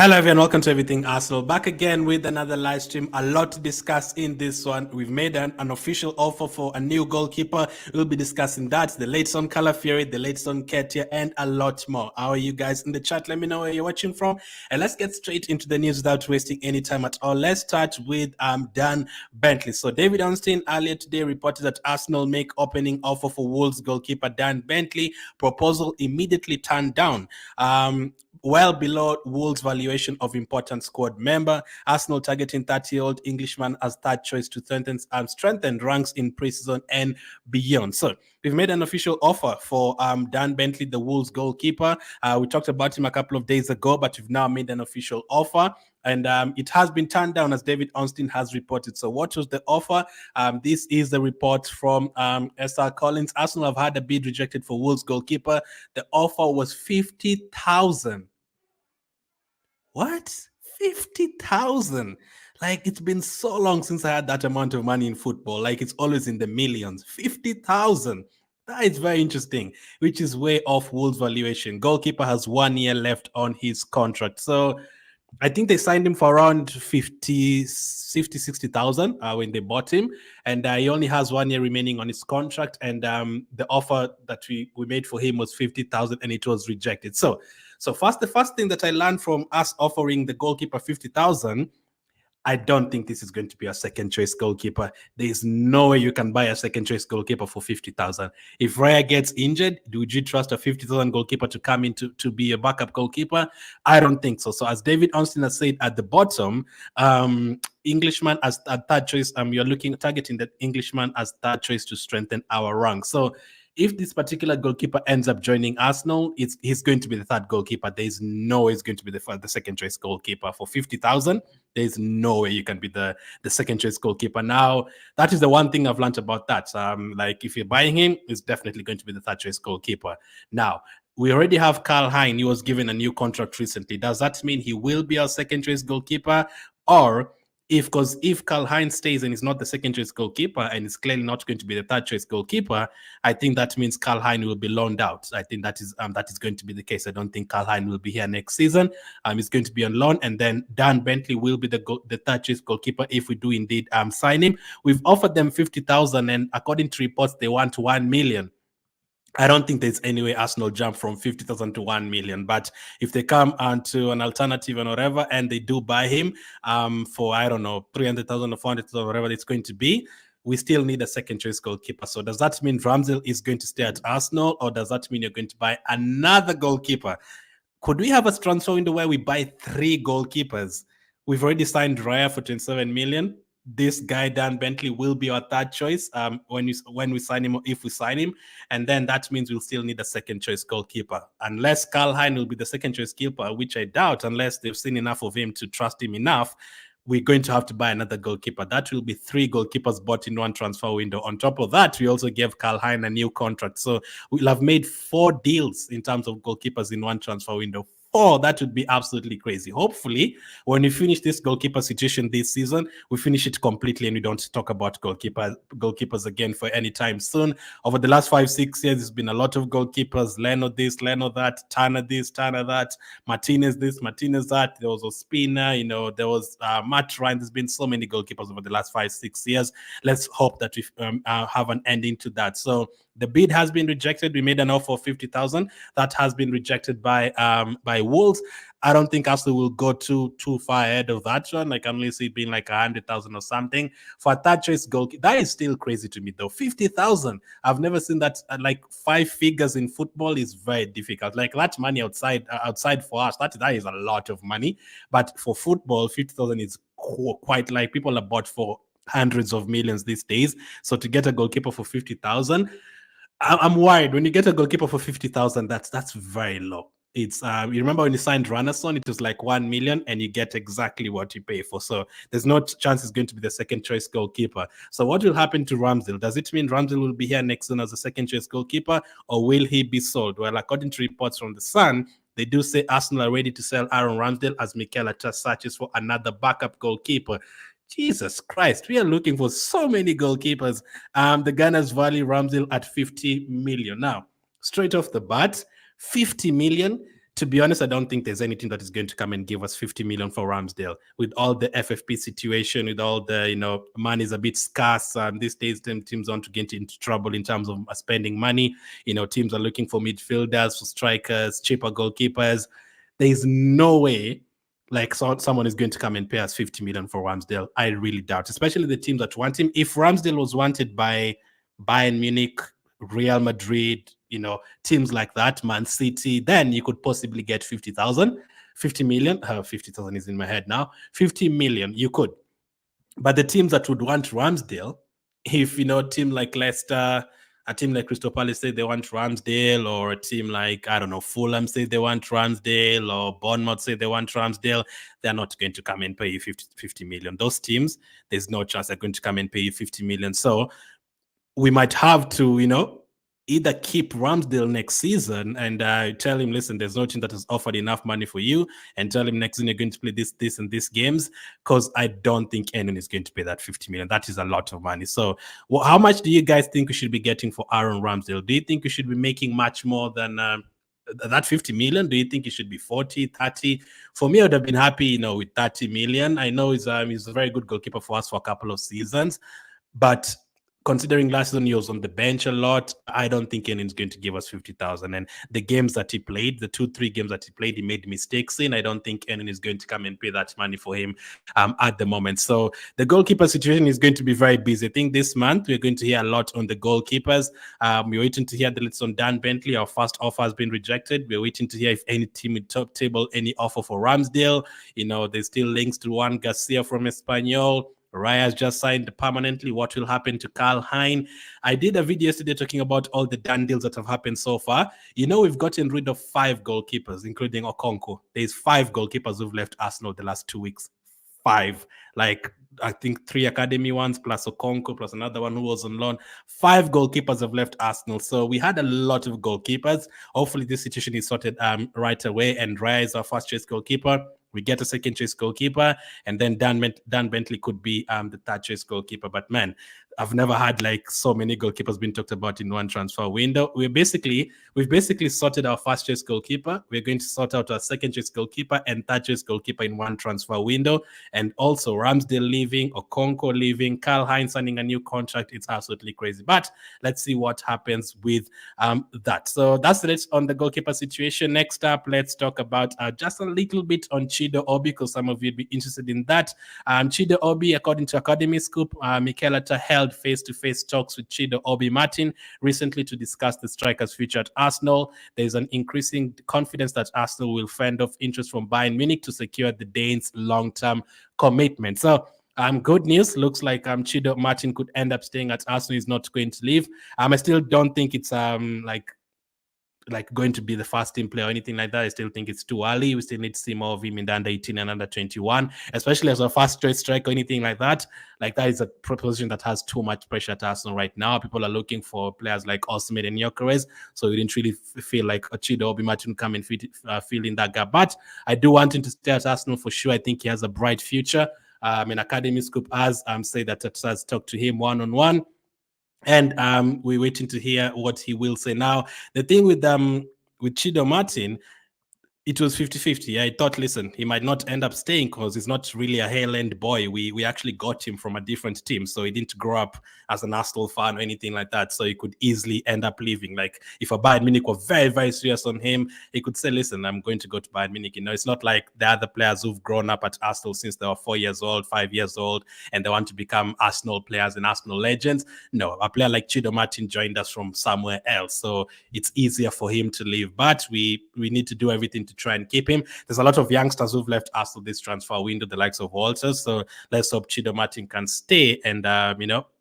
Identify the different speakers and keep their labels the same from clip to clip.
Speaker 1: Hello everyone, welcome to Everything Arsenal. Back again with another live stream. A lot to discuss in this one. We've made an official offer for a new goalkeeper. We'll be discussing that, the latest on Calafiori, the latest on Nketiah, and a lot more. How are you guys in the chat? Let me know where you're watching from. And let's get straight into the news without wasting any time at all. Let's start with Dan Bentley. So David Ornstein earlier today reported that Arsenal make opening offer for Wolves goalkeeper Dan Bentley. Proposal immediately turned down. Well below Wolves' valuation of important squad member. Arsenal targeting 30-year-old Englishman as third choice to strengthen ranks in pre-season and beyond. So we've made an official offer for Dan Bentley, the Wolves goalkeeper. We talked about him a couple of days ago, but we've now made an official offer. And it has been turned down, as David Ornstein has reported. So what was the offer? This is the report from SR Collins. Arsenal have had a bid rejected for Wolves goalkeeper. The offer was 50,000. What? 50,000? Like, it's been so long since I had that amount of money in football. Like, it's always in the millions. 50,000. That is very interesting, which is way off Wolves' valuation. Goalkeeper has 1 year left on his contract. So I think they signed him for around 60,000 when they bought him. And he only has 1 year remaining on his contract. And the offer that we made for him was 50,000 and it was rejected. So the first thing that I learned from us offering the goalkeeper 50,000, I don't think this is going to be a second choice goalkeeper. There is no way you can buy a second choice goalkeeper for 50,000. If Raya gets injured, would you trust a 50,000 goalkeeper to come in to be a backup goalkeeper? I don't think so. So as David Ornstein has said at the bottom, Englishman as a third choice. You're targeting that Englishman as third choice to strengthen our rank. So if this particular goalkeeper ends up joining Arsenal, he's going to be the third goalkeeper. There's no way he's going to be the second choice goalkeeper for 50,000. There's no way you can be the second choice goalkeeper. Now, that is the one thing I've learned about that. Like if you're buying him, it's definitely going to be the third choice goalkeeper. Now, we already have Karl-Heinz. He was given a new contract recently. Does that mean he will be our second choice goalkeeper? Or if Karl-Heinz stays and is not the second choice goalkeeper and is clearly not going to be the third choice goalkeeper, I think that means Karl-Heinz will be loaned out. I think that is going to be the case. I don't think Karl-Heinz will be here next season. He's going to be on loan, and then Dan Bentley will be the third choice goalkeeper if we do indeed sign him. We've offered them 50,000, and according to reports, they want 1 million. I don't think there's any way Arsenal jump from 50,000 to 1 million. But if they come onto an alternative and whatever, and they do buy him for, I don't know, 300,000 or 400,000, whatever it's going to be, we still need a second choice goalkeeper. So does that mean Ramsdale is going to stay at Arsenal, or does that mean you're going to buy another goalkeeper? Could we have a transfer window where we buy 3 goalkeepers? We've already signed Raya for 27 million. This guy Dan Bentley will be our third choice when we sign him, or if we sign him, and then that means we'll still need a second choice goalkeeper, unless Karl-Heinz will be the second choice keeper, which I doubt, unless they've seen enough of him to trust him enough. We're going to have to buy another goalkeeper. That will be 3 goalkeepers bought in one transfer window. On top of that, we also gave Karl-Heinz a new contract, so we'll have made 4 deals in terms of goalkeepers in one transfer window. That would be absolutely crazy. Hopefully, when we finish this goalkeeper situation this season, we finish it completely and we don't talk about goalkeepers again for any time soon. Over the last 5-6 years, there's been a lot of goalkeepers. Leno this, Leno that, Turner this, Turner that, Martinez this, Martinez that. There was Ospina, there was Matt Ryan. There's been so many goalkeepers over the last 5-6 years. Let's hope that we have an ending to that. So the bid has been rejected. We made an offer of 50,000. That has been rejected by Wolves. I don't think Arsenal will go too far ahead of that one. Like, I'm only see it being like 100,000 or something for a third choice goalkeeper. That is still crazy to me, though. 50,000. I've never seen that. Like 5 figures in football is very difficult. Like that money outside for us, that is a lot of money. But for football, 50,000 is quite, like, people are bought for hundreds of millions these days. So to get a goalkeeper for 50,000. I'm worried. When you get a goalkeeper for 50,000, that's very low. It's you remember when you signed Ranasson, it was like 1 million, and you get exactly what you pay for. So there's no chance he's going to be the second choice goalkeeper. So what will happen to Ramsdale? Does it mean Ramsdale will be here next season as a second choice goalkeeper, or will he be sold? Well, according to reports from the Sun, they do say Arsenal are ready to sell Aaron Ramsdale as Mikel Arteta searches for another backup goalkeeper. Jesus Christ, we are looking for so many goalkeepers. The Gunners value Ramsdale at 50 million. Now, straight off the bat, 50 million. To be honest, I don't think there's anything that is going to come and give us 50 million for Ramsdale. With all the FFP situation, with all the, money is a bit scarce. These days, teams want to get into trouble in terms of spending money. Teams are looking for midfielders, for strikers, cheaper goalkeepers. There's no way like someone is going to come and pay us 50 million for Ramsdale. I really doubt, especially the teams that want him. If Ramsdale was wanted by Bayern Munich, Real Madrid, teams like that, Man City, then you could possibly get 50,000, 50 million. 50,000 is in my head now. 50 million, you could. But the teams that would want Ramsdale, if, a team like Leicester, a team like Crystal Palace say they want Ramsdale, or a team like, I don't know, Fulham say they want Ramsdale, or Bournemouth say they want Ramsdale, they're not going to come and pay you 50 million. Those teams, there's no chance they're going to come and pay you 50 million. So we might have to, either keep Ramsdale next season and tell him, listen, there's no team that has offered enough money for you, and tell him next season you're going to play this, and these games, because I don't think anyone is going to pay that 50 million. That is a lot of money. So how much do you guys think we should be getting for Aaron Ramsdale? Do you think we should be making much more than that 50 million? Do you think it should be 40, 30? For me, I would have been happy, with 30 million. I know he's a very good goalkeeper for us for a couple of seasons, but considering last season he was on the bench a lot, I don't think anyone's going to give us 50,000. And the games that he played, the 2-3 games that he played, he made mistakes in. I don't think anyone is going to come and pay that money for him at the moment. So the goalkeeper situation is going to be very busy. I think this month we're going to hear a lot on the goalkeepers. We're waiting to hear the latest on Dan Bentley. Our first offer has been rejected. We're waiting to hear if any team in top table, any offer for Ramsdale. There's still links to Juan Garcia from Espanyol. Raya's just signed permanently. What will happen to Karl Hein? I did a video yesterday talking about all the done deals that have happened so far. We've gotten rid of 5 goalkeepers, including Okonkwo. There's 5 goalkeepers who've left Arsenal the last 2 weeks. 5. Like, I think 3 academy ones, plus Okonkwo, plus another one who was on loan. 5 goalkeepers have left Arsenal. So we had a lot of goalkeepers. Hopefully this situation is sorted right away, and Raya is our first choice goalkeeper. We get a second choice goalkeeper, and then Dan Bentley could be the third choice goalkeeper. But man, I've never had like so many goalkeepers being talked about in one transfer window. We've basically sorted our first choice goalkeeper. We're going to sort out our second choice goalkeeper and third choice goalkeeper in one transfer window. And also Ramsdale leaving, Okonkwo leaving, Karl Hein signing a new contract. It's absolutely crazy. But let's see what happens with that. So that's it on the goalkeeper situation. Next up, let's talk about just a little bit on Chido Obi, because some of you would be interested in that. Chido Obi, according to Academy Scoop, Nketiah held face-to-face talks with Chido Obi-Martin recently to discuss the striker's future at Arsenal. There's an increasing confidence that Arsenal will fend off interest from Bayern Munich to secure the Danes' long-term commitment. So good news. Looks like Chido Martin could end up staying at Arsenal. He's not going to leave. I still don't think it's like going to be the first team player or anything like that. I still think it's too early. We still need to see more of him in the under 18 and under 21, especially as a first choice striker or anything like that. Like, that is a proposition that has too much pressure at Arsenal right now. People are looking for players like Osimhen and Gyökeres, so we didn't really feel like Chido Obi-Martin come and fill in that gap. But I do want him to stay at Arsenal for sure. I think he has a bright future. An Academy Scoop has said that has talked to him one-on-one. And we're waiting to hear what he will say. Now, the thing with Chido Martin, it was 50-50. I thought, listen, he might not end up staying because he's not really a Highland boy. We actually got him from a different team, so he didn't grow up as an Arsenal fan or anything like that, so he could easily end up leaving. Like, if a Bayern Munich were very, very serious on him, he could say, listen, I'm going to go to Bayern Munich. It's not like the other players who've grown up at Arsenal since they were 4 years old, 5 years old, and they want to become Arsenal players and Arsenal legends. No, a player like Chido Martin joined us from somewhere else, so it's easier for him to leave. But we need to do everything to try and keep him. There's a lot of youngsters who've left Arsenal this transfer window, the likes of Walters. So let's hope Chido Martin can stay and,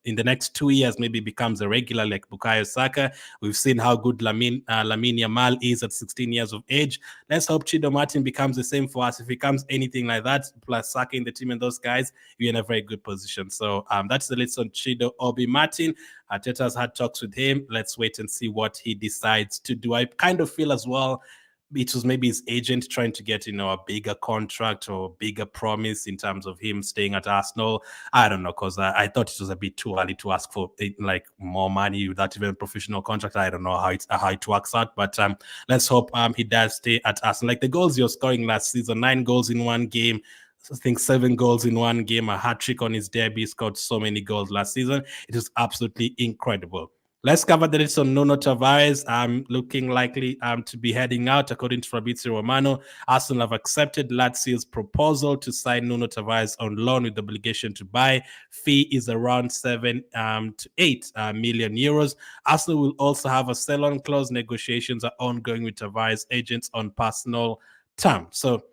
Speaker 1: in the next 2 years, maybe becomes a regular like Bukayo Saka. We've seen how good Lamine Yamal is at 16 years of age. Let's hope Chido Martin becomes the same for us. If he becomes anything like that, plus Saka in the team and those guys, you're in a very good position. So that's the list on Chido Obi-Martin. Arteta's had talks with him. Let's wait and see what he decides to do. I kind of feel as well, it was maybe his agent trying to get, a bigger contract or bigger promise in terms of him staying at Arsenal. I don't know, because I thought it was a bit too early to ask for like more money without even a professional contract. I don't know how it works out, but let's hope he does stay at Arsenal. Like the goals he was scoring last season, 9 goals in one game. I think 7 goals in one game, a hat-trick on his debut. He scored so many goals last season. It is absolutely incredible. Let's cover the list on Nuno Tavares. Looking likely to be heading out, according to Fabrizio Romano. Arsenal have accepted Lazio's proposal to sign Nuno Tavares on loan with the obligation to buy. Fee is around 7 to 8 million euros. Arsenal will also have a sell-on clause. Negotiations are ongoing with Tavares' agents on personal terms. So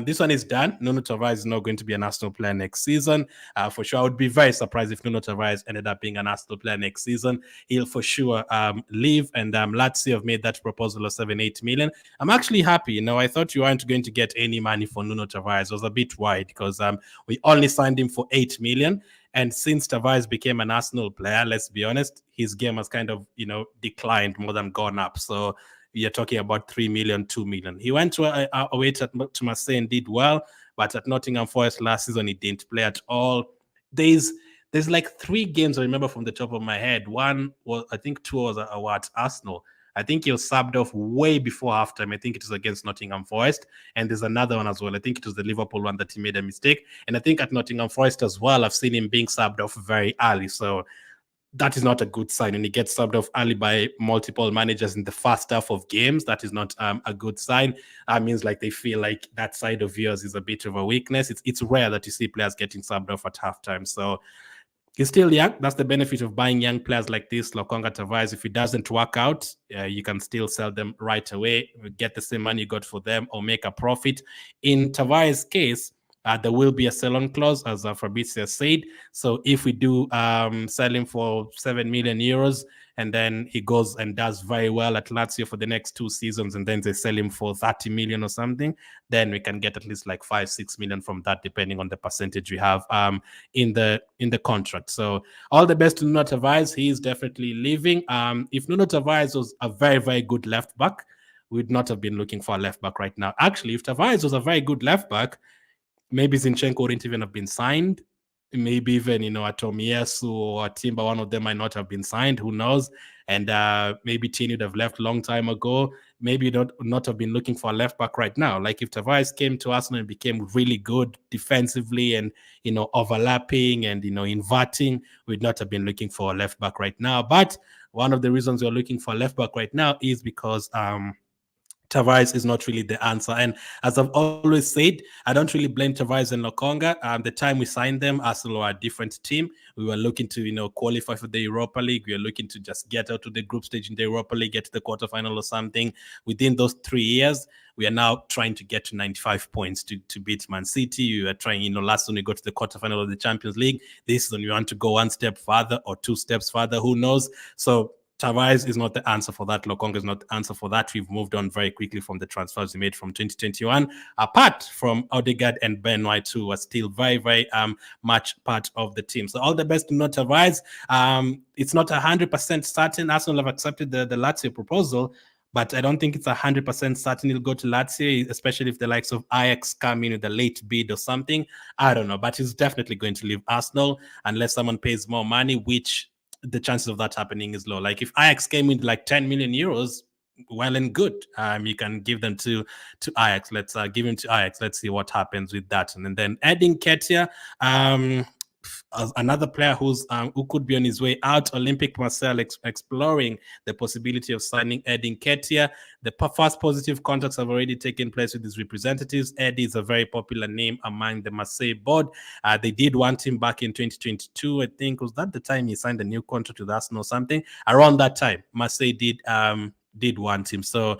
Speaker 1: this one is done. Nuno Tavares is not going to be an Arsenal player next season. For sure, I would be very surprised if Nuno Tavares ended up being an Arsenal player next season. He'll for sure leave, and Lazio have made that proposal of 7-8 million. I'm actually happy. I thought you weren't going to get any money for Nuno Tavares. I was a bit worried because we only signed him for 8 million. And since Tavares became an Arsenal player, let's be honest, his game has kind of, declined more than gone up. So you're talking about 3 million, 2 million. He went away to Marseille and did well, but at Nottingham Forest last season, he didn't play at all. There's like 3 games I remember from the top of my head. One was, I think 2 was at Arsenal. I think he was subbed off way before halftime. I think it was against Nottingham Forest. And there's another one as well. I think it was the Liverpool one that he made a mistake. And I think at Nottingham Forest as well, I've seen him being subbed off very early. So that is not a good sign. And he gets subbed off early by multiple managers in the first half of games. That is not a good sign. That means like they feel like that side of yours is a bit of a weakness. It's rare that you see players getting subbed off at halftime. So he's still young. That's the benefit of buying young players like this, Lokonga Tavares. If it doesn't work out, you can still sell them right away, get the same money you got for them, or make a profit. In Tavares' case, there will be a sell-on clause, as Fabrizio said. So if we do sell him for 7 million euros, and then he goes and does very well at Lazio for the next 2 seasons, and then they sell him for 30 million or something, then we can get at least like 5-6 million from that, depending on the percentage we have in the contract. So all the best to Nuno Tavares. He is definitely leaving. If Nuno Tavares was a very, very good left back, we'd not have been looking for a left back right now. Actually, if Tavares was a very good left back, maybe Zinchenko wouldn't even have been signed. Maybe even, a Tomiyasu or a Timber, one of them might not have been signed. Who knows? And maybe Tini would have left a long time ago. Maybe not have been looking for a left back right now. Like if Tavares came to Arsenal and became really good defensively and, overlapping and, inverting, we'd not have been looking for a left back right now. But one of the reasons we're looking for a left back right now is because Tavares is not really the answer. And as I've always said, I don't really blame Tavares and Lokonga. The time we signed them, Arsenal were a different team. We were looking to, qualify for the Europa League. We were looking to just get out to the group stage in the Europa League, get to the quarterfinal or something. Within those 3 years, we are now trying to get to 95 points to beat Man City. We were trying, last when we got to the quarterfinal of the Champions League. This is when we want to go 1 step further or 2 steps further. Who knows? So Tavares is not the answer for that. Lokonga is not the answer for that. We've moved on very quickly from the transfers we made from 2021. Apart from Odegaard and Ben White, who are still very, very much part of the team. So all the best to Nuno Tavares. It's not 100% certain. Arsenal have accepted the Lazio proposal, but I don't think it's 100% certain he'll go to Lazio, especially if the likes of Ajax come in with a late bid or something. I don't know, but he's definitely going to leave Arsenal unless someone pays more money, which the chances of that happening is low. Like if Ajax came in like 10 million euros, well and good. You can give them to Ajax. Let's give him to Ajax. Let's see what happens with that. And then adding Nketiah, another player who could be on his way out. Olympique Marseille exploring the possibility of signing Eddie Nketiah. The first positive contacts have already taken place with his representatives. Eddie is a very popular name among the Marseille board. They did want him back in 2022. I think was that the time he signed a new contract with Arsenal or something. Around that time, Marseille did want him. So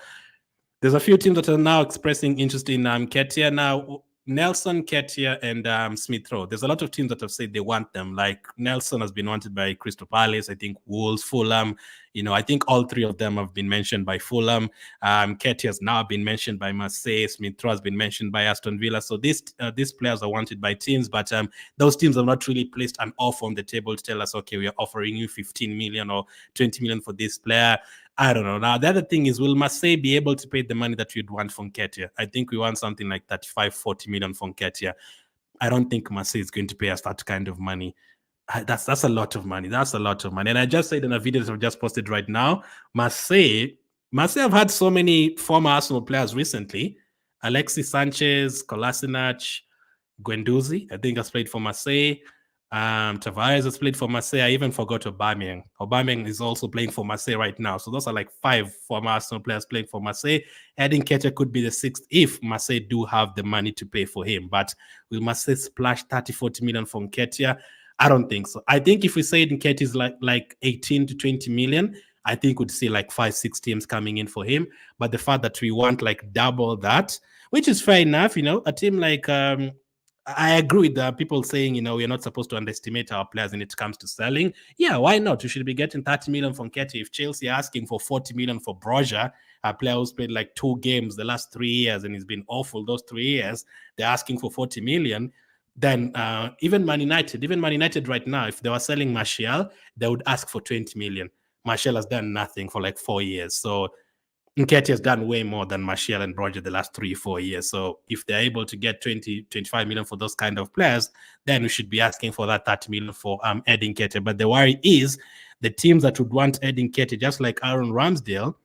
Speaker 1: there's a few teams that are now expressing interest in Nketiah. Now, Nelson, Nketiah, and Smith Rowe. There's a lot of teams that have said they want them. Like Nelson has been wanted by Crystal Palace, I think Wolves, Fulham. I think all 3 of them have been mentioned by Fulham. Nketiah has now been mentioned by Marseille. Smith Rowe has been mentioned by Aston Villa. So these players are wanted by teams, but those teams have not really placed an offer on the table to tell us, okay, we are offering you 15 million or 20 million for this player. I don't know. Now, the other thing is, will Marseille be able to pay the money that you'd want from Nketiah? I think we want something like 35, 40 million from Nketiah. I don't think Marseille is going to pay us that kind of money. That's a lot of money. That's a lot of money. And I just said in a video that I've just posted right now, Marseille have had so many former Arsenal players recently. Alexis Sanchez, Kolasinac, Guendouzi, I think has played for Marseille. Tavares has played for Marseille. I even forgot Aubameyang. Aubameyang is also playing for Marseille right now. So those are like 5 former Arsenal players playing for Marseille. Nketiah could be the 6th if Marseille do have the money to pay for him. But will Marseille splash 30, 40 million for Nketiah? I don't think so. I think if we say Nketiah is like 18 to 20 million, I think we'd see like 5, 6 teams coming in for him. But the fact that we want like double that, which is fair enough, a team like I agree with people saying, we're not supposed to underestimate our players when it comes to selling. Yeah, why not? You should be getting 30 million from Nketiah. If Chelsea are asking for 40 million for Broja, a player who's played like 2 games the last 3 years and he's been awful those 3 years, they're asking for 40 million. Then even Man United right now, if they were selling Martial, they would ask for 20 million. Martial has done nothing for like 4 years. So Nketiah has done way more than Martial and Broja the last 3-4 years. So if they're able to get 20, 25 million for those kind of players, then we should be asking for that 30 million for Edin Nketiah. But the worry is the teams that would want Edin Nketiah, just like Aaron Ramsdale,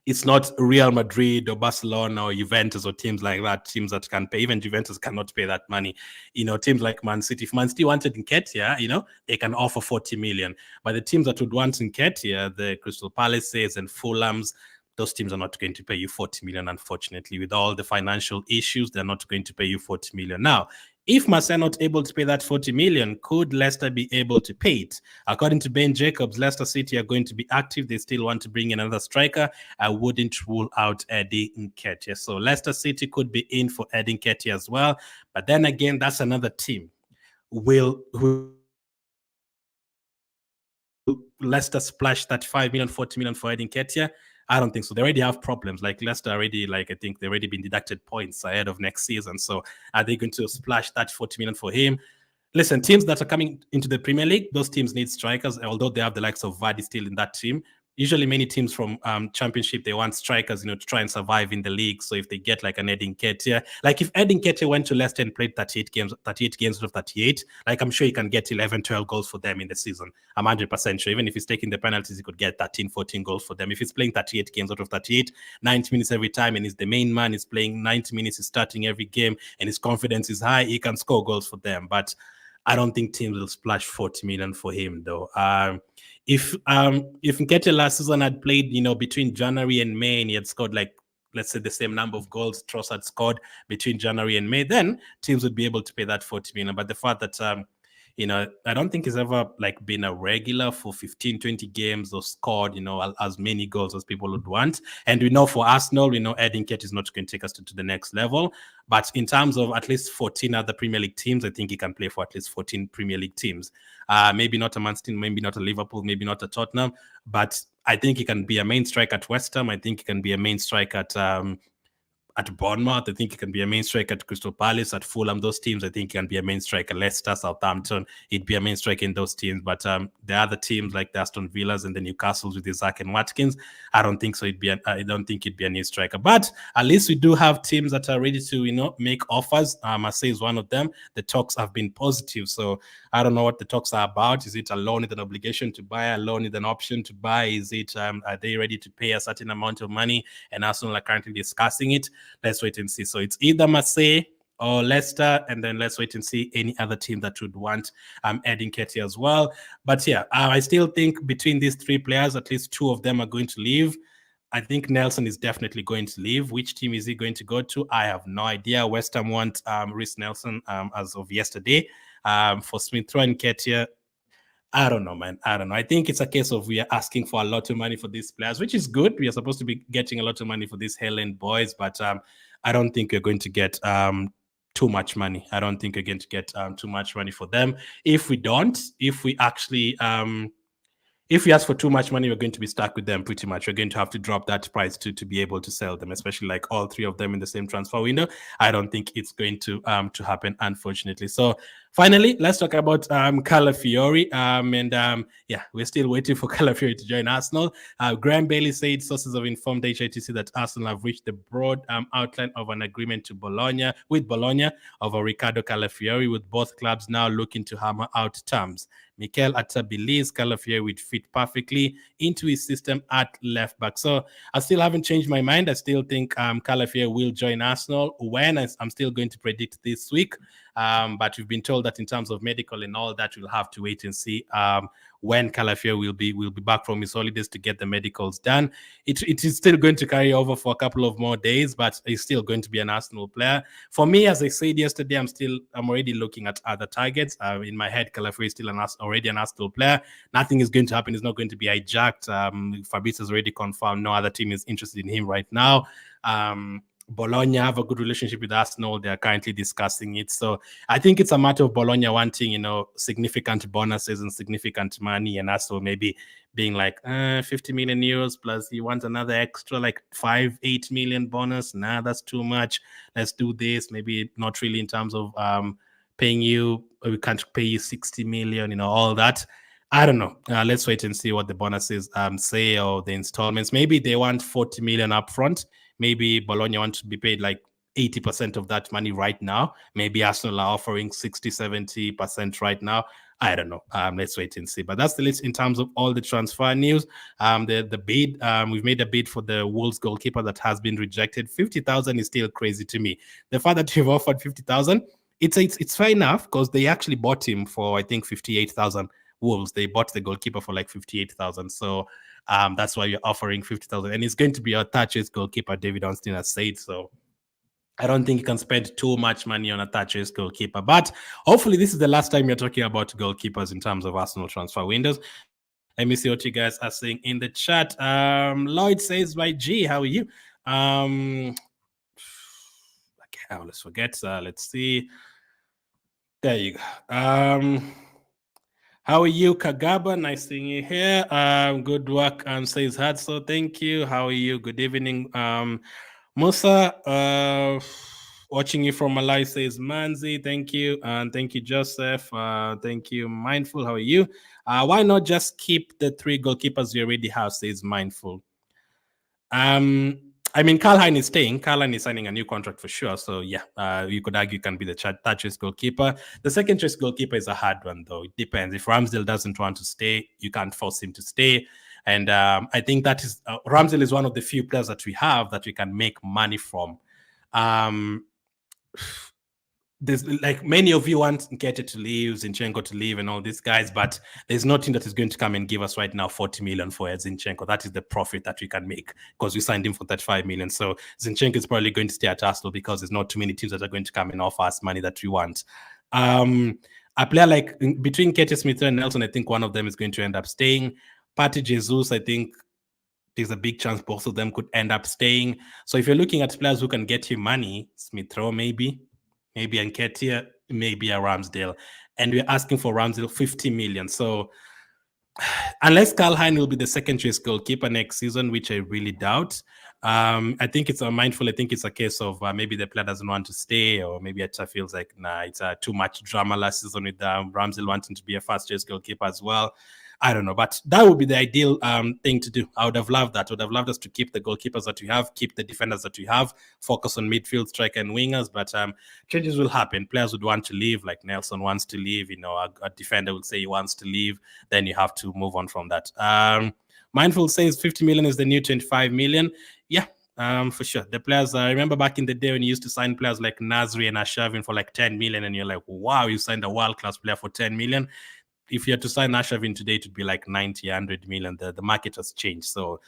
Speaker 1: it's not Real Madrid or Barcelona or Juventus or teams like that, teams that can pay. Even Juventus cannot pay that money. Teams like Man City, if Man City wanted Nketiah, they can offer 40 million. But the teams that would want Nketiah, the Crystal Palaces and Fulhams, those teams are not going to pay you 40 million, unfortunately. With all the financial issues, they're not going to pay you 40 million. Now, if Marseille are not able to pay that 40 million, could Leicester be able to pay it? According to Ben Jacobs, Leicester City are going to be active. They still want to bring in another striker. I wouldn't rule out Edin Nketiah. So Leicester City could be in for Edin Nketiah as well. But then again, that's another team. Will Leicester splash 35 million, 40 million for Edin Nketiah? I don't think so. They already have problems. Like Leicester already, I think they've already been deducted points ahead of next season. So are they going to splash that 40 million for him? Listen, teams that are coming into the Premier League, those teams need strikers, although they have the likes of Vardy still in that team. Usually many teams from Championship, they want strikers, to try and survive in the league. So if they get like an Edin Nketiah, like if Edin Nketiah went to Leicester and played 38 games out of 38, like I'm sure he can get 11, 12 goals for them in the season. I'm 100% sure. Even if he's taking the penalties, he could get 13, 14 goals for them. If he's playing 38 games out of 38, 90 minutes every time, and he's the main man, he's playing 90 minutes, he's starting every game, and his confidence is high, he can score goals for them. But I don't think teams will splash 40 million for him, though. If Nketiah last season had played, between January and May, and he had scored like, let's say, the same number of goals Tross had scored between January and May, then teams would be able to pay that 40 million. But the fact that I don't think he's ever like been a regular for 15, 20 games or scored, as many goals as people would want. And we know for Arsenal, we know Edin Nketiah is not going to take us to the next level. But in terms of at least 14 other Premier League teams, I think he can play for at least 14 Premier League teams. Maybe not a Man City, maybe not a Liverpool, maybe not a Tottenham, but I think he can be a main striker at West Ham. I think he can be a main striker at Bournemouth. I think he can be a main striker at Crystal Palace, at Fulham, those teams. I think he can be a main striker. Leicester, Southampton, he'd be a main striker in those teams. But the other teams like the Aston Villas and the Newcastles with Isaac and Watkins, I don't think so. I don't think he'd be a new striker. But at least we do have teams that are ready to, make offers. Marseille is one of them. The talks have been positive. So I don't know what the talks are about. Is it a loan with an obligation to buy, a loan with an option to buy? Is it, are they ready to pay a certain amount of money? And Arsenal are currently discussing it. Let's wait and see. So it's either Marseille or Leicester, and then let's wait and see any other team that would want Edin Nketiah as well. But yeah, I still think between these 3 players, at least 2 of them are going to leave. I think Nelson is definitely going to leave. Which team is he going to go to? I have no idea. West Ham want Reece Nelson as of yesterday. For Smith Rowe and Nketiah, I don't know, man. I don't know. I think it's a case of we are asking for a lot of money for these players, which is good. We are supposed to be getting a lot of money for these Haaland boys, but I don't think we're going to get too much money. I don't think we're going to get too much money for them. If we actually if we ask for too much money, we're going to be stuck with them pretty much. We're going to have to drop that price to be able to sell them, especially like all 3 of them in the same transfer window. I don't think it's going to happen, unfortunately. So Finally, let's talk about Calafiori. Yeah, we're still waiting for Calafiori to join Arsenal. Graham Bailey said sources have informed HITC that Arsenal have reached the broad outline of an agreement with Bologna over Riccardo Calafiori, with both clubs now looking to hammer out terms. Mikel Arteta believes Calafiori would fit perfectly into his system at left back. So I still haven't changed my mind. I still think Calafiori will join Arsenal. When I'm still going to predict this week. But we've been told that in terms of medical and all that, we'll have to wait and see when Calafiori will be back from his holidays to get the medicals done. It is still going to carry over for a couple of more days, but he's still going to be an Arsenal player. For me, as I said yesterday, I'm already looking at other targets. In my head, Calafiori is still already an Arsenal player. Nothing is going to happen. He's not going to be hijacked. Fabrice has already confirmed no other team is interested in him right now. Bologna have a good relationship with Arsenal. They are currently discussing it. So I think it's a matter of Bologna wanting, significant bonuses and significant money, and Arsenal maybe being like 50 million euros plus he wants another extra like 5-8 million bonus. Nah, that's too much. Let's do this. Maybe not really in terms of paying you. We can't pay you 60 million, all that. I don't know. Let's wait and see what the bonuses say, or the installments. Maybe they want 40 million up front. Maybe Bologna want to be paid like 80% of that money right now. Maybe Arsenal are offering 60-70% right now. I don't know. Let's wait and see. But that's the list in terms of all the transfer news. The bid, we've made a bid for the Wolves goalkeeper that has been rejected. 50,000 is still crazy to me. The fact that you've offered 50,000, it's fair enough, because they actually bought him for, I think, 58,000. Wolves, they bought the goalkeeper for like 58,000. So that's why you're offering 50,000, and it's going to be a Thatcher's goalkeeper. David Ornstein has said so. I don't think you can spend too much money on a Thatcher's goalkeeper, but hopefully this is the last time you're talking about goalkeepers in terms of Arsenal transfer windows. Let me see what you guys are saying in the chat. Lloyd says, "My G, how are you?" Okay, I always forget. Let's see. There you go. How are you, Kagaba? Nice seeing you here. Good work, says Hadso. Thank you. How are you? Good evening. Musa, watching you from Malai, says Manzi. Thank you. And thank you, Joseph. Thank you, Mindful. How are you? Why not just keep the 3 goalkeepers you already have, says Mindful. I mean, Karl-Heinz is staying. Karl-Heinz is signing a new contract for sure. So, yeah, you could argue can be the third choice goalkeeper. The second choice goalkeeper is a hard one, though. It depends. If Ramsdale doesn't want to stay, you can't force him to stay. And I think that is Ramsdale is one of the few players that we have that we can make money from. There's like many of you want Nketiah to leave, Zinchenko to leave, and all these guys, but there's nothing that is going to come and give us right now 40 million for Zinchenko. That is the profit that we can make, because we signed him for 35 million. So Zinchenko is probably going to stay at Arsenal because there's not too many teams that are going to come and offer us money that we want. A player like between Nketiah, Smith and Nelson, I think one of them is going to end up staying. Partey, Jesus, I think there's a big chance both of them could end up staying. So if you're looking at players who can get you money, Smith Rowe maybe Nketiah, maybe a Ramsdale, and we're asking for Ramsdale 50 million. So unless Karl-Heinz will be the second choice goalkeeper next season, which I really doubt, I think it's Mindful. I think it's a case of maybe the player doesn't want to stay, or maybe it feels like it's too much drama last season with Ramsdale wanting to be a first choice goalkeeper as well. I don't know, but that would be the ideal thing to do. I would have loved that. I would have loved us to keep the goalkeepers that we have, keep the defenders that we have, focus on midfield, striker, and wingers. But changes will happen. Players would want to leave, like Nelson wants to leave. A defender would say he wants to leave. Then you have to move on from that. Mindful says 50 million is the new 25 million. Yeah, for sure. The players, I remember back in the day when you used to sign players like Nasri and Arshavin for like 10 million, and you're like, wow, you signed a world-class player for 10 million. If you had to sign Arshavin today, it would be like 90, 100 million. The market has changed, so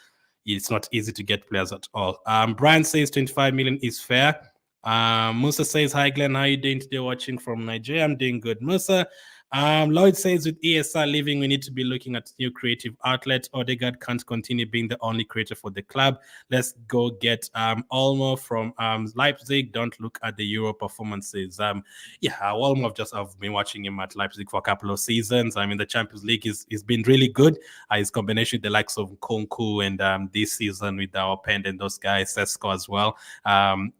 Speaker 1: it's not easy to get players at all. Brian says 25 million is fair. Musa says, hi, Glenn. How are you doing today watching from Nigeria? I'm doing good, Musa. Lloyd says, with ESR leaving, we need to be looking at new creative outlets. Odegaard can't continue being the only creator for the club. Let's go get Olmo from Leipzig. Don't look at the Euro performances. Olmo, I've been watching him at Leipzig for a couple of seasons. I mean, the Champions League is been really good. His combination with the likes of Konku and this season with our Pend and those guys, Sesko as well.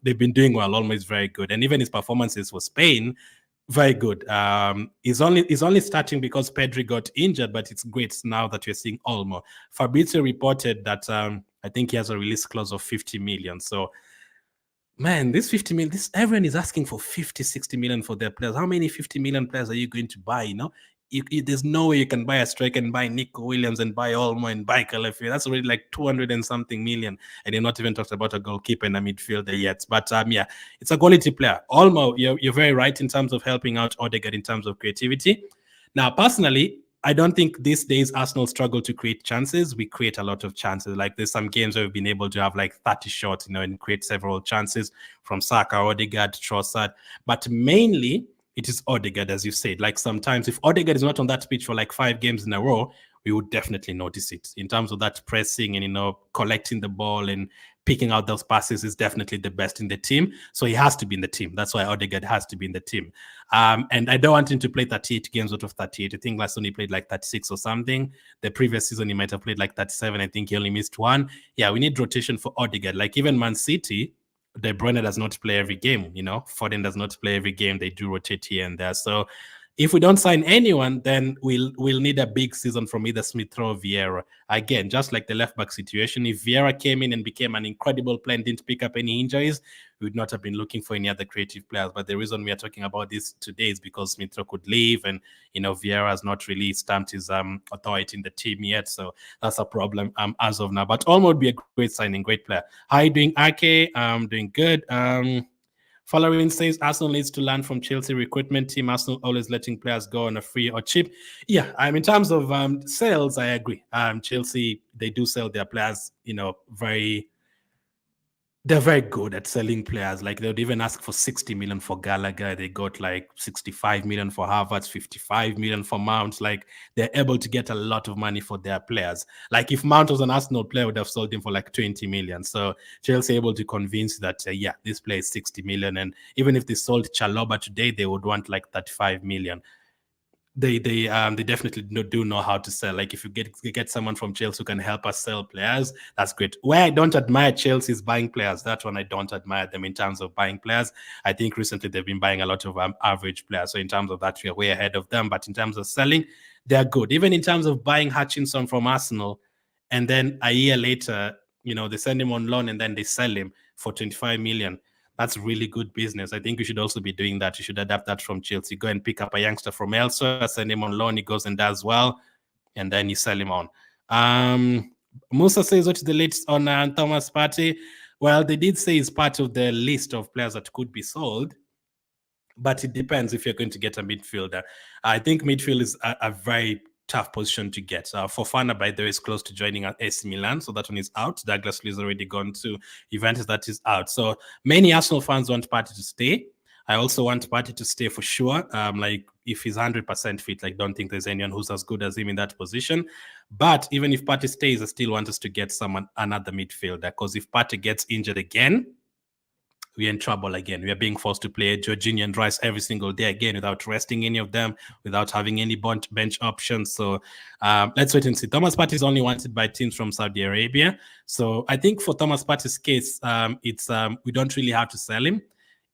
Speaker 1: They've been doing well. Olmo is very good. And even his performances for Spain, Very good. He's only starting because Pedri got injured, but it's great now that we're seeing Olmo. Fabrizio reported that I think he has a release clause of 50 million. So, man, this 50 million, everyone is asking for 50, 60 million for their players. How many 50 million players are you going to buy? There's no way you can buy a striker and buy Nico Williams and buy Olmo and buy Calafiori. That's already like 200 and something million. And you're not even talked about a goalkeeper and a midfielder yet. But yeah, it's a quality player. Olmo, you're very right in terms of helping out Odegaard in terms of creativity. Now, personally, I don't think these days Arsenal struggle to create chances. We create a lot of chances. Like there's some games where we've been able to have like 30 shots, and create several chances from Saka, Odegaard, Trossard. But mainly it is Odegaard, as you said. Like sometimes if Odegaard is not on that pitch for like 5 games in a row, we would definitely notice it in terms of that pressing and, collecting the ball and picking out those passes is definitely the best in the team. So he has to be in the team. That's why Odegaard has to be in the team. And I don't want him to play 38 games out of 38. I think last one he played like 36 or something. The previous season he might have played like 37. I think he only missed 1. Yeah, we need rotation for Odegaard. Like even Man City, De Bruyne does not play every game. Foden does not play every game. They do rotate here and there. So if we don't sign anyone, then we'll need a big season from either Smith Rowe or Vieira. Again, just like the left-back situation, if Vieira came in and became an incredible player and didn't pick up any injuries, we would not have been looking for any other creative players. But the reason we are talking about this today is because Smith Rowe could leave and, Vieira has not really stamped his authority in the team yet. So that's a problem as of now. But Olmo would be a great signing, great player. How are you doing, Ake? Doing good. Following says Arsenal needs to learn from Chelsea recruitment team. Arsenal always letting players go on a free or cheap. Yeah, in terms of sales, I agree. Chelsea, they do sell their players, they're very good at selling players. Like they would even ask for 60 million for Gallagher. They got like 65 million for Havertz, 55 million for Mount. Like they're able to get a lot of money for their players. Like if Mount was an Arsenal player, would have sold him for like 20 million. So Chelsea able to convince that, yeah, this player is 60 million. And even if they sold Chalobah today, they would want like 35 million. They definitely do know how to sell. Like if you get someone from Chelsea who can help us sell players, that's great. Where I don't admire Chelsea is buying players. That one I don't admire them in terms of buying players. I think recently they've been buying a lot of average players. So in terms of that, we're way ahead of them. But in terms of selling, they're good. Even in terms of buying Hutchinson from Arsenal, and then a year later, they send him on loan and then they sell him for 25 million. That's really good business. I think we should also be doing that. You should adapt that from Chelsea. Go and pick up a youngster from elsewhere, send him on loan. He goes and does well, and then you sell him on. Musa says, what's the latest on Thomas Partey? Well, they did say he's part of the list of players that could be sold, but it depends if you're going to get a midfielder. I think midfield is a very tough position to get. Fofana, by the way, is close to joining at AC Milan, so that one is out. Douglas Luiz already gone to Juventus, that is out. So many Arsenal fans want Partey to stay. I also want Partey to stay for sure. Like if he's 100% fit, like don't think there's anyone who's as good as him in that position. But even if Partey stays, I still want us to get another midfielder, because if Partey gets injured again, we're in trouble again. We are being forced to play Jorginho and Rice every single day again without resting any of them, without having any bench options. So let's wait and see. Thomas Partey is only wanted by teams from Saudi Arabia. So I think for Thomas Partey's case, it's we don't really have to sell him.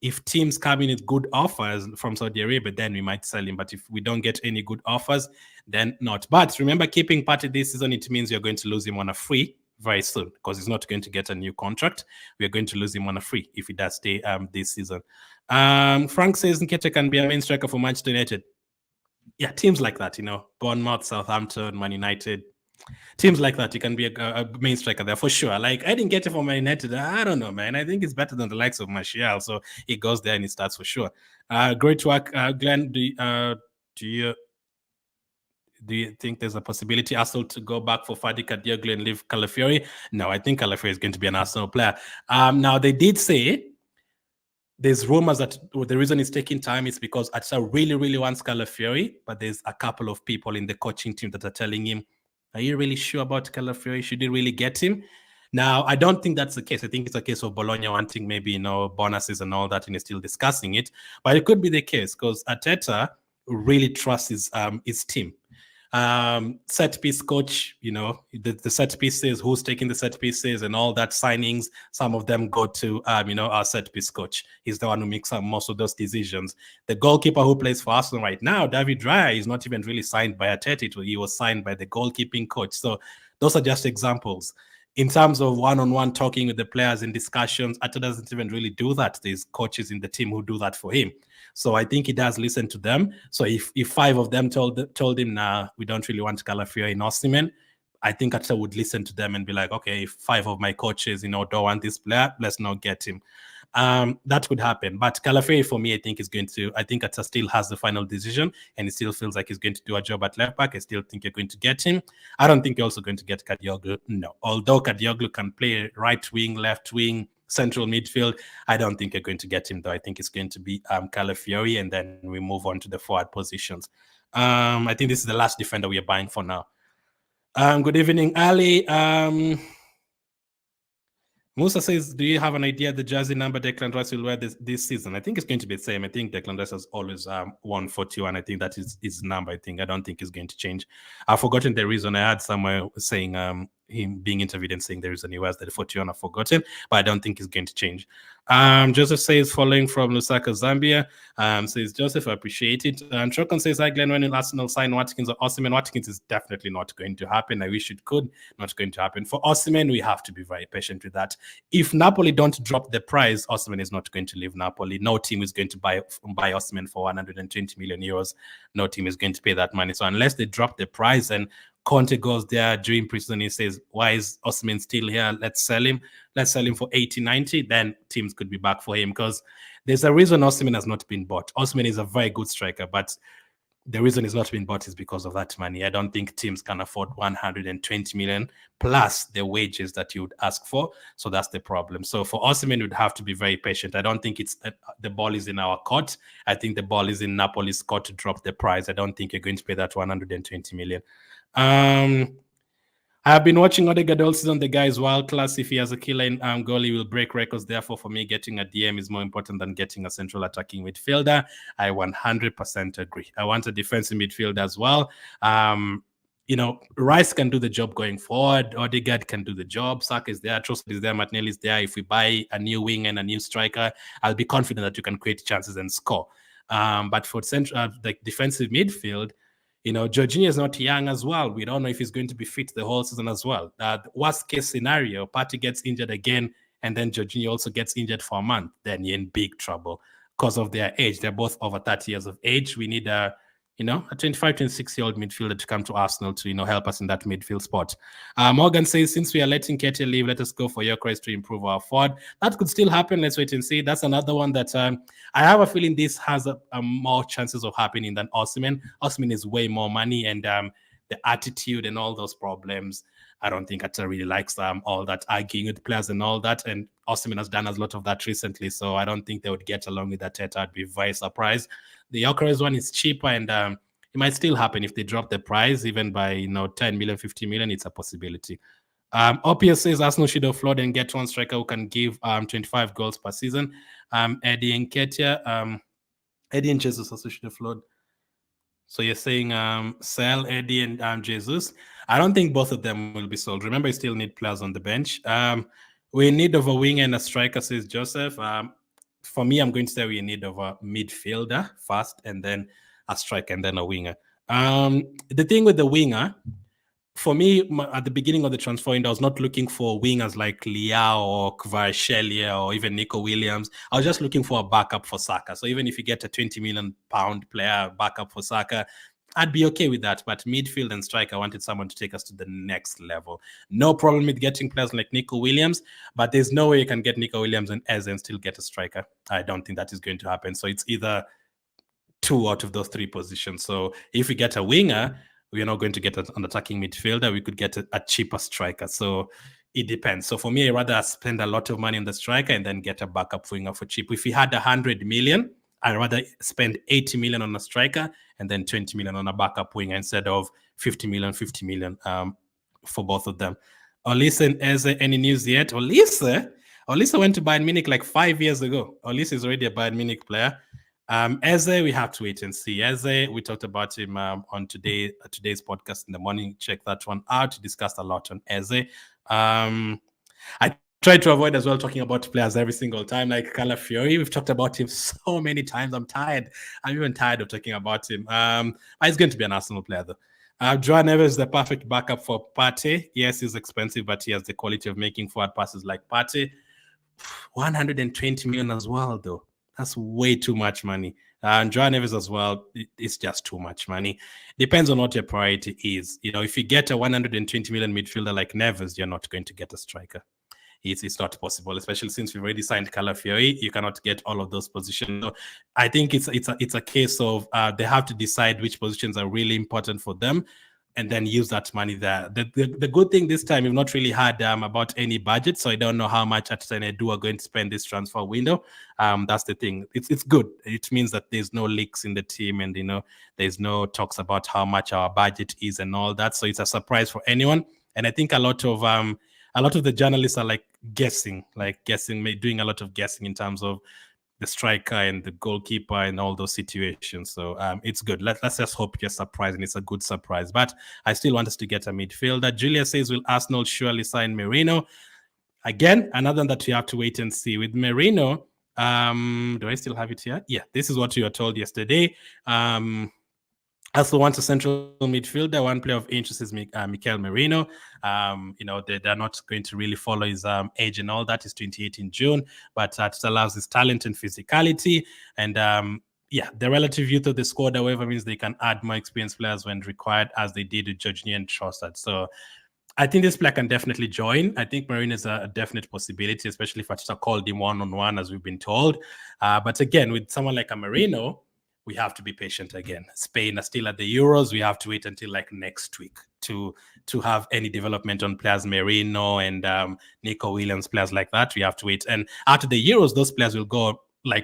Speaker 1: If teams come in with good offers from Saudi Arabia, then we might sell him. But if we don't get any good offers, then not. But remember, keeping Partey this season, it means you're going to lose him on a free very soon, because he's not going to get a new contract. We're going to lose him on a free if he does stay this season. Frank says Nketiah can be a main striker for Manchester United. Yeah, teams like that, Bournemouth, Southampton, Man United, teams like that, you can be a main striker there for sure. Like I didn't get it for Man United. I don't know, man. I think it's better than the likes of Martial. So he goes there and he starts for sure. Great work, Glenn. Do you think there's a possibility Arsenal to go back for Fadi Kadioglu and leave Calafiori? No, I think Calafiori is going to be an Arsenal player. Now, they did say there's rumors that the reason it's taking time is because Ateta really, really wants Calafiori, but there's a couple of people in the coaching team that are telling him, are you really sure about Calafiori? Should you really get him? Now, I don't think that's the case. I think it's a case of Bologna wanting maybe, bonuses and all that, and he's still discussing it. But it could be the case because Ateta really trusts his team. Set piece coach, the set pieces, who's taking the set pieces and all that signings, some of them go to our set piece coach. He's the one who makes most of those decisions. The goalkeeper who plays for Arsenal right now, David Raya, is not even really signed by Arteta. He was signed by the goalkeeping coach. So those are just examples. In terms of one-on-one talking with the players in discussions, Arteta doesn't even really do that. There's coaches in the team who do that for him. So I think he does listen to them. So if 5 of them told him, nah, we don't really want Calafiori in Osimhen, I think Arteta would listen to them and be like, okay, if 5 of my coaches, don't want this player, let's not get him. That could happen. But Calafiori, for me, I think Arteta still has the final decision, and he still feels like he's going to do a job at left back. I still think you're going to get him. I don't think you're also going to get Kadioglu. No. Although Kadioglu can play right wing, left wing, central midfield, I don't think you're going to get him, though. I think it's going to be Calafiori, and then we move on to the forward positions. I think this is the last defender we are buying for now. Good evening, Ali. Musa says, do you have an idea the jersey number Declan Rice will wear this season? I think it's going to be the same. I think Declan Rice has always worn 41. I think that is his number. I don't think it's going to change. I've forgotten the reason. I had somewhere saying him being interviewed and saying the reason he wears the 41. I've forgotten, but I don't think it's going to change. Joseph says, following from Lusaka, Zambia, says, Joseph, I appreciate it. And Trokon says, hi, Glenn, when will Arsenal sign Watkins or Osimhen? Watkins is definitely not going to happen. I wish it could. Not going to happen. For Osimhen, we have to be very patient with that. If Napoli don't drop the price, Osimhen is not going to leave Napoli. No team is going to buy Osimhen for 120 million euros. No team is going to pay that money. So unless they drop the price and Conte goes there during preseason, he says, why is Osimhen still here? Let's sell him. Let's sell him for 80, 90. Then teams could be back for him, because there's a reason Osimhen has not been bought. Osimhen is a very good striker, but the reason he's not been bought is because of that money. I don't think teams can afford 120 million plus the wages that you would ask for. So that's the problem. So for Osimhen, we'd have to be very patient. I don't think it's the ball is in our court. I think the ball is in Napoli's court to drop the price. I don't think you're going to pay that 120 million. I've been watching Odegaard all season. The guy is world class. If he has a killer in goal, he will break records. Therefore, for me, getting a DM is more important than getting a central attacking midfielder. I 100% agree. I want a defensive midfielder as well. Rice can do the job going forward. Odegaard can do the job. Saka is there. Trossard is there. Martinelli is there. If we buy a new wing and a new striker, I'll be confident that you can create chances and score. But for central, defensive midfield, Jorginho is not young as well. We don't know if he's going to be fit the whole season as well. The worst case scenario, Partey gets injured again, and then Jorginho also gets injured for a month. Then you're in big trouble because of their age. They're both over 30 years of age. We need a 25, 26-year-old midfielder to come to Arsenal to, help us in that midfield spot. Morgan says, since we are letting Nketiah leave, let us go for Gyökeres to improve our forward. That could still happen. Let's wait and see. That's another one that I have a feeling this has a more chances of happening than Osimhen. Osimhen is way more money, and the attitude and all those problems, I don't think Arteta really likes all that arguing with players and all that. And Osimhen has done a lot of that recently, so I don't think they would get along with Arteta. I'd be very surprised. The Gyökeres one is cheaper, and it might still happen if they drop the price, even by 10 million, 50 million. It's a possibility. OPS says Arsenal should offload and get one striker who can give 25 goals per season. Eddie and Nketiah, Eddie and Jesus also should offload. So you're saying sell Eddie and Jesus. I don't think both of them will be sold. Remember, you still need players on the bench. We're in need of a winger and a striker, says Joseph. For me, I'm going to say we're in need of a midfielder first, and then a striker, and then a winger. The thing with the winger, for me, at the beginning of the transfer window, I was not looking for wingers like Leao or Kvaratskhelia or even Nico Williams. I was just looking for a backup for Saka. So even if you get a 20 million pound player backup for Saka, I'd be okay with that. But midfield and striker, I wanted someone to take us to the next level. No problem with getting players like Nico Williams, but there's no way you can get Nico Williams and Eze and still get a striker. I don't think that is going to happen. So it's either 2 out of those 3 positions. So if we get a winger, we're not going to get an attacking midfielder. We could get a cheaper striker. So it depends. So for me, I'd rather spend a lot of money on the striker and then get a backup winger for cheap. If we had 100 million, I'd rather spend 80 million on a striker and then 20 million on a backup winger instead of 50 million for both of them. Olise and Eze, any news yet? Olise went to Bayern Munich like 5 years ago. Olise is already a Bayern Munich player. Eze, we have to wait and see. Eze, we talked about him on today's podcast in the morning. Check that one out. We discussed a lot on Eze. I try to avoid as well talking about players every single time, like Calafiori. We've talked about him so many times. I'm tired. I'm even tired of talking about him. He's going to be an Arsenal player, though. Joao Neves is the perfect backup for Partey. Yes, he's expensive, but he has the quality of making forward passes like Partey. 120 million as well, though. That's way too much money. And Joao Neves as well, it's just too much money. Depends on what your priority is. If you get a 120 million midfielder like Neves, you're not going to get a striker. It's not possible, especially since we've already signed Calafiori. You cannot get all of those positions. So I think it's a case of they have to decide which positions are really important for them, and then use that money there. The good thing this time, we've not really had about any budget, so I don't know how much Arteta and Edu are going to spend this transfer window. That's the thing. It's good. It means that there's no leaks in the team, and there's no talks about how much our budget is and all that. So it's a surprise for anyone. And I think a lot of the journalists are guessing, doing a lot of guessing in terms of the striker and the goalkeeper and all those situations. So it's good. Let's just hope you're surprised, and it's a good surprise. But I still want us to get a midfielder. Julia says, will Arsenal surely sign Merino? Again, another one that we have to wait and see. With Merino, do I still have it here? Yeah, this is what you were told yesterday. Also wants a central midfielder. One player of interest is Mikel Merino. They're not going to really follow his age and all that. He's 28 in June, but it allows his talent and physicality. And the relative youth of the squad, however, means they can add more experienced players when required, as they did with Jorginho and Trossard. So I think this player can definitely join. I think Merino is a definite possibility, especially if Arteta called him one-on-one, as we've been told. But again, with someone like a Merino, we have to be patient again. Spain are still at the Euros. We have to wait until next week to have any development on players, Merino and Nico Williams, players like that. We have to wait. And after the Euros, those players will go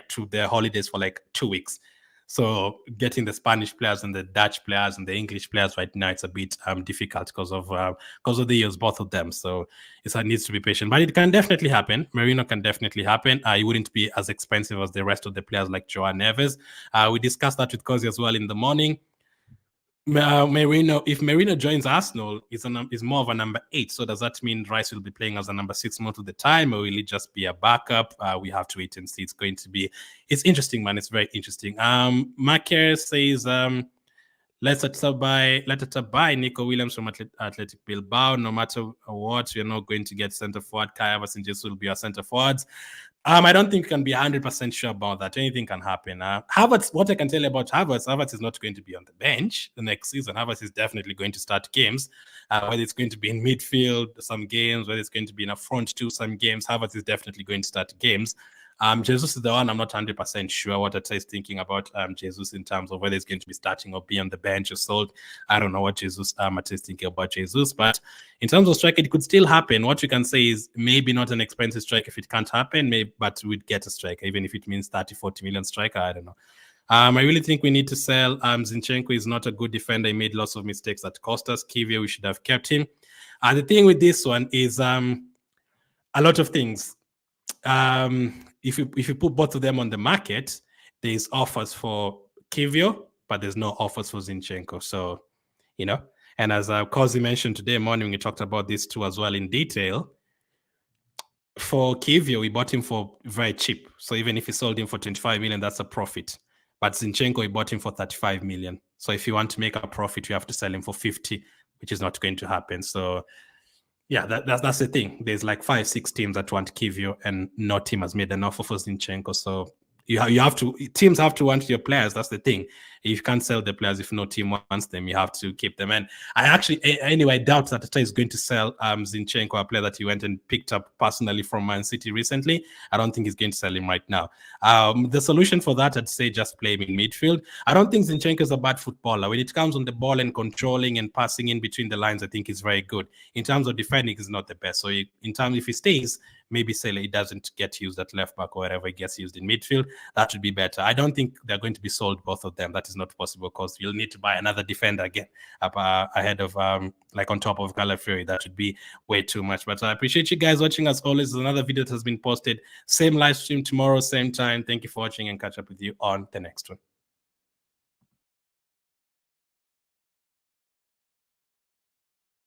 Speaker 1: to their holidays for 2 weeks. So getting the Spanish players and the Dutch players and the English players right now, it's a bit difficult because of the years, both of them. So it needs to be patient, but it can definitely happen. Merino can definitely happen. It wouldn't be as expensive as the rest of the players like Joao Neves. We discussed that with Cozy as well in the morning. Merino, if Merino joins Arsenal, is more of a number 8. So does that mean Rice will be playing as a number 6 most of the time, or will it just be a backup? We have to wait and see. It's interesting, man. It's very interesting. Maker says, let Arteta buy Nico Williams from Athletic Bilbao. No matter what, we're not going to get centre forward. Kai Havertz and Jesus will be our centre forwards. I don't think we can be 100% sure about that. Anything can happen. Havertz, what I can tell you about Havertz is not going to be on the bench the next season. Havertz is definitely going to start games, whether it's going to be in midfield some games, whether it's going to be in a front two some games. Havertz is definitely going to start games. Jesus is the one I'm not 100% sure what Arteta is thinking about Jesus in terms of whether he's going to be starting or be on the bench or sold. I don't know what Arteta is thinking about Jesus, but in terms of striker, it could still happen. What we can say is maybe not an expensive striker if it can't happen, but we'd get a striker, even if it means 30-40 million striker. I don't know. I really think we need to sell. Zinchenko is not a good defender. He made lots of mistakes that cost us. Kivio, we should have kept him. The thing with this one is a lot of things. If you put both of them on the market, there's offers for Kivio, but there's no offers for Zinchenko. So, and as Kozi mentioned today morning, we talked about this too as well in detail. For Kivio, we bought him for very cheap. So even if we sold him for 25 million, that's a profit. But Zinchenko, we bought him for 35 million. So if you want to make a profit, you have to sell him for 50, which is not going to happen. So yeah, that's the thing. There's 5-6 teams that want Kivio, and no team has made an offer for Zinchenko. So teams have to want your players. That's the thing. You can't sell the players if no team wants them. You have to keep them. And I doubt that Arteta is going to sell Zinchenko, a player that he went and picked up personally from Man City recently. I don't think he's going to sell him right now. The solution for that, I'd say just play him in midfield. I don't think Zinchenko is a bad footballer. When it comes on the ball and controlling and passing in between the lines, I think he's very good. In terms of defending, he's not the best. So if he stays, maybe say he doesn't get used at left back or wherever he gets used in midfield, that would be better. I don't think they're going to be sold, both of them. That is is not possible because you'll need to buy another defender again up ahead of like on top of Calafiori. That would be way too much. But I appreciate you guys watching. As always, there's another video that has been posted. Same live stream tomorrow, same time. Thank you for watching, and catch up with you on the next one.